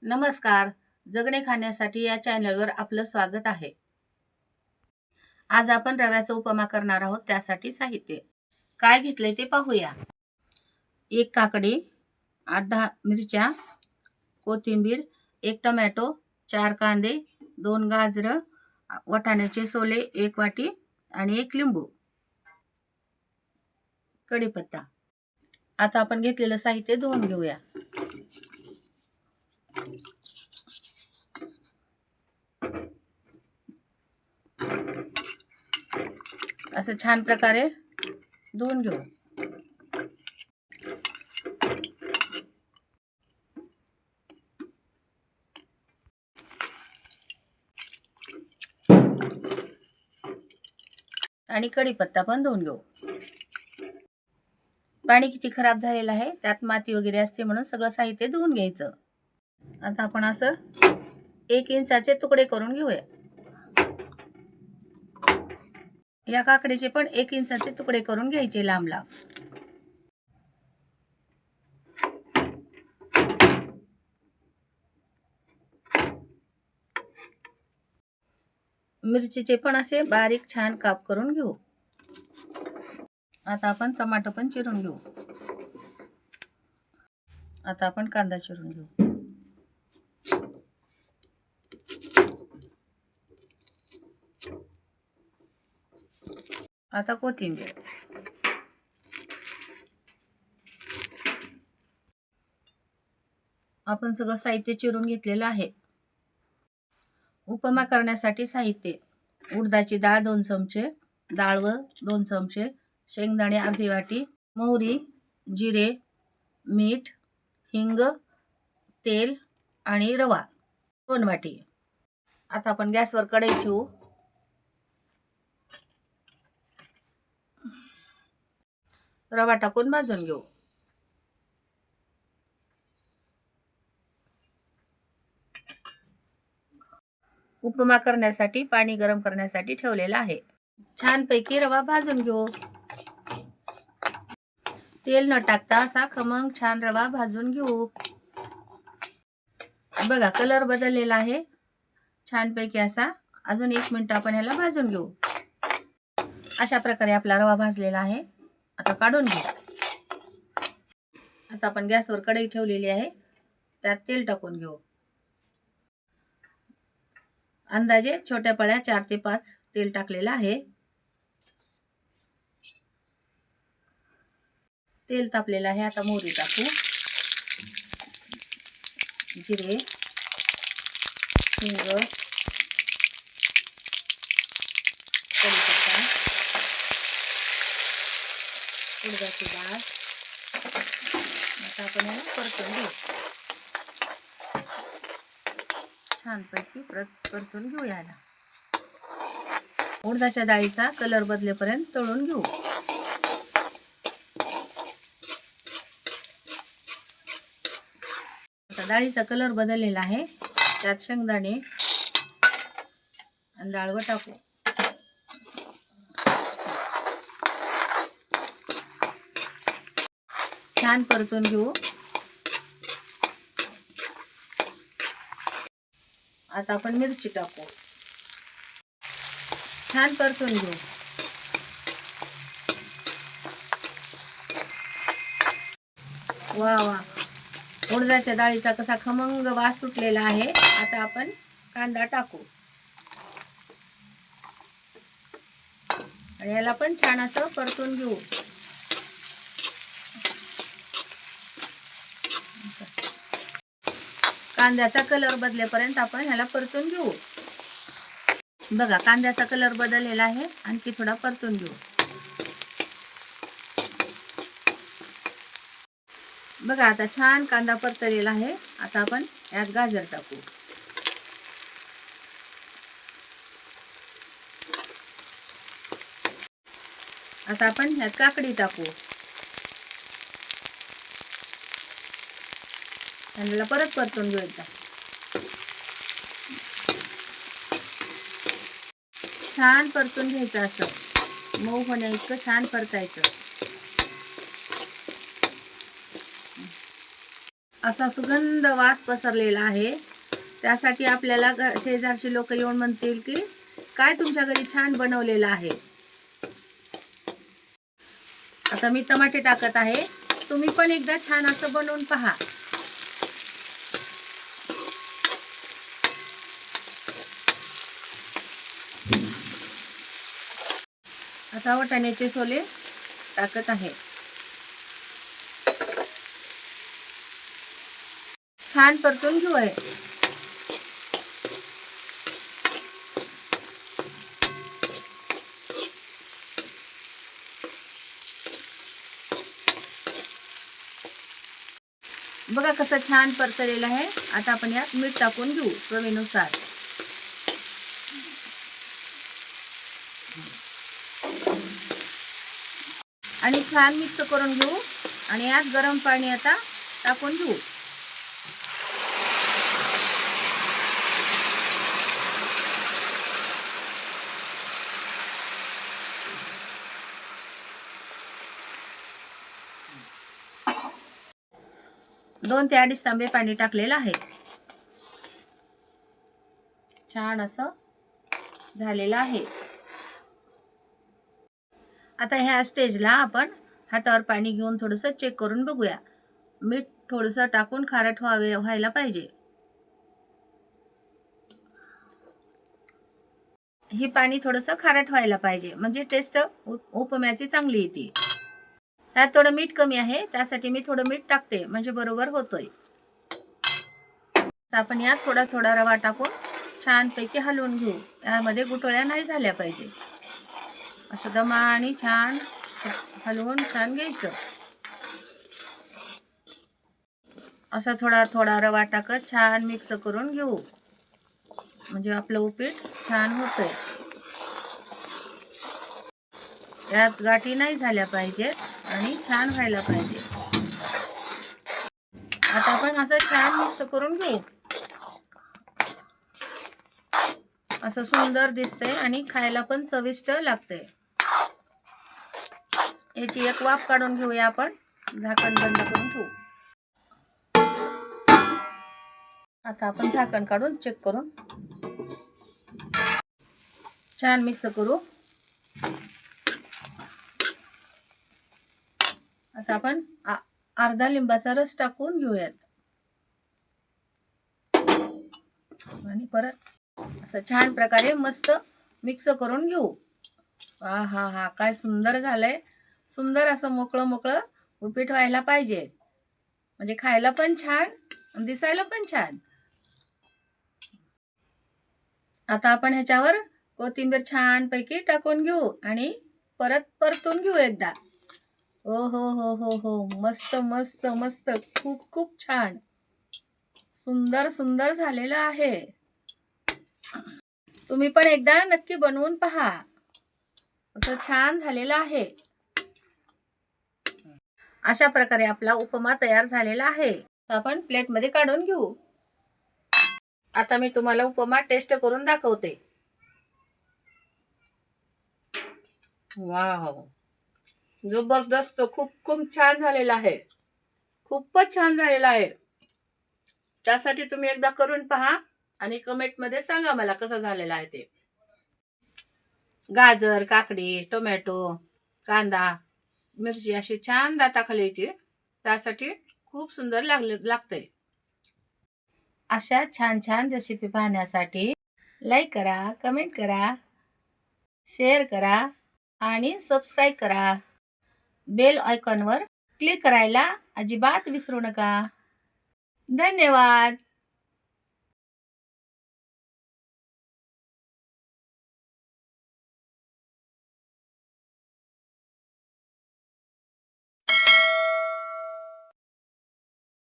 नमस्कार. जगणे खाण्यासाठी या चॅनलवर आपलं स्वागत आहे. आज आपण रव्याचा उपमा करणार आहोत. त्यासाठी साहित्य काय घेतले ते पाहूया. 1 काकडी, 8-10 मिरच्या, कोथिंबीर, 1 टोमॅटो, 4 कांदे, 2 गाजरं, वाटाण्याचे सोले 1 वाटी आणि 1 लिंबू, कढीपत्ता. आता आपण घेतलेलं साहित्य धुवून घेऊया. असं छान प्रकारे धुवून घेऊ. आणि कढीपत्ता पण धुवून घेऊ. पाणी किती खराब झालेलं आहे, त्यात माती वगैरे असते म्हणून सगळं साहित्य धुवून घ्यायचं. आता आपण असं 1 इंचाचे तुकडे करून घेऊया. या काकडीचे पण 1 इंचाचे तुकडे करून घ्यायचे लांब लांब. मिरचीचे पण असे बारीक छान काप करून घेऊ. आता आपण टमाटर पण चिरून घेऊ. आता आपण कांदा चिरून घेऊ. आता कोथिंबीर. आपण सगळं साहित्य चिरून घेतलेलं आहे. उपमा करण्यासाठी साहित्य: उडदाची डाळ 2 चमचे, डाळव 2 चमचे, शेंगदाणे अर्धी वाटी, मोहरी, जिरे, मीठ, हिंग, तेल आणि रवा 2 वाटी. आता आपण गॅसवर कढई ठेवू. रवा टाकून भाजून घेऊ. उपमा करण्यासाठी पाणी गरम करण्यासाठी ठेवलेलं आहे. छानपैकी रवा भाजून घेऊ. तेल न टाकता असा खमंग छान रवा भाजून घेऊ. बघा कलर बदललेला आहे छानपैकी असा. अजून 1 मिनिट आपण ह्याला भाजून घेऊ. अशा प्रकारे आपला रवा भाजलेला आहे. आता काढून घेऊ. आता आपण गॅसवर कढई ठेवलेली आहे. त्यात तेल टाकून घेऊ. अंदाजे छोट्या पळ्या 4 ते 5 तेल टाकलेलं आहे. तेल तापलेलं आहे. आता मोहरी टाकू, जिरे, हिंग, कढीपत्ता, उडदाची डाळ. आता आपण याला परतून घेऊ. छानपैकी परतून घेऊ. याला उडदाच्या डाळीचा कलर बदलेपर्यंत तळून घेऊ. आता डाळीचा कलर बदललेला आहे. त्यात शेंगदाणे आणि डाळव टाकू. छान परतून घेऊ. आता आपण मिरची टाकू. छान परतून घेऊ. वा वा, उडदाच्या डाळीचा कसा खमंग वास सुटलेला आहे. आता आपण कांदा टाकू आणि याला पण छान असं परतून घेऊ. कांद्याचा कलर बदलेपर्यंत आपण ह्याला परतून घेऊ. बघा कांद्याचा कलर बदललेला आहे. आणखी थोडा परतून घेऊ. बघा आता छान कांदा परतलेला आहे. आता आपण यात गाजर टाकू. आता आपण यात काकडी टाकू. त्याला परत परतून घेऊया. छान परतून घ्यायचं. असं मऊ होण्या इतकं छान परतायचं. असा सुगंध वास पसरलेला आहे. त्यासाठी आपल्याला शेजारची लोक येऊन म्हणतील की काय तुमच्या घरी छान बनवलेलं आहे. आता मी टमाटे टाकत आहे. तुम्ही पण एकदा छान असं बनवून पहा. आता वाटाण्याचे सोले टाकत आहे. छान परतून घेऊ आहे. बघा कसं छान परतलेलं आहे. आता आपण यात मीठ टाकून घेऊ चवीनुसार. आणि छान मिक्स करून घेऊ. आणि यात गरम पाणी आता टाकून घेऊ. दोन ते अडीच तांबे पाणी टाकलेलं आहे. छान असं झालेलं आहे. आता ह्या स्टेजला आपण हातावर पाणी घेऊन थोडंसं चेक करून बघूया. मीठ थोडंसं टाकून खारट व्हायला पाहिजे. ही पाणी थोडंसं खारट व्हायला पाहिजे म्हणजे टेस्ट उपम्याची चांगली येते. त्यात थोडं मीठ कमी आहे त्यासाठी मी थोडं मीठ टाकते म्हणजे बरोबर होतोय. तर आपण यात थोडा थोडा रवा टाकून छानपैकी हलवून घेऊ. यामध्ये गुठळ्या नाही झाल्या पाहिजे. असं दमाने छान हलवून छान घ्यायचं. असं थोडा थोडा रवा टाकत छान मिक्स करून घेऊ म्हणजे आपलं उपीट छान होतंय. यात गाठी नाही झाल्या पाहिजेत आणि छान व्हायला पाहिजे. आता आपण असं छान मिक्स करून घेऊ. असं सुंदर दिसतंय आणि खायला पण चविष्ट लागतंय. याची एक वाफ काढून घेऊया आपण. झाकण बंद करून ठेवू. आता आपण झाकण काढून चेक करून छान मिक्स करू. आता आपण अर्धा लिंबाचा रस टाकून घेऊयात आणि परत असं छान प्रकारे मस्त मिक्स करून घेऊ. हा हा काय सुंदर झालंय. सुंदर असं मोकळं मोकळं उपीट व्हायला पाहिजे म्हणजे खायला पण छान आणि दिसायला पण छान. आता आपण ह्याच्यावर कोथिंबीर छान पैकी टाकून घेऊ आणि परत परतून घेऊ एकदा. ओ हो हो हो हो मस्त मस्त मस्त खूप खूप छान सुंदर सुंदर झालेलं आहे. तुम्ही पण एकदा नक्की बनवून पहा. असं छान झालेलं आहे. अशा प्रकारे आपला उपमा तयार झालेला आहे. आपण प्लेटमध्ये काढून घेऊ. आता मी तुम्हाला उपमा टेस्ट करून दाखवते. वाव जबरदस्त खूप खूप छान झालेला आहे. खूपच छान झालेला आहे. त्यासाठी तुम्ही एकदा करून पहा आणि कमेंटमध्ये सांगा मला कसं झालेलं आहे ते. गाजर, काकडी, टोमॅटो, कांदा, मिरची अशी छान दाताखाली येते. त्यासाठी खूप सुंदर लागतंय. अशा छान छान रेसिपी पाहण्यासाठी लाईक करा, कमेंट करा, शेअर करा आणि सबस्क्राईब करा. बेल आयकॉनवर क्लिक करायला अजिबात विसरू नका. धन्यवाद.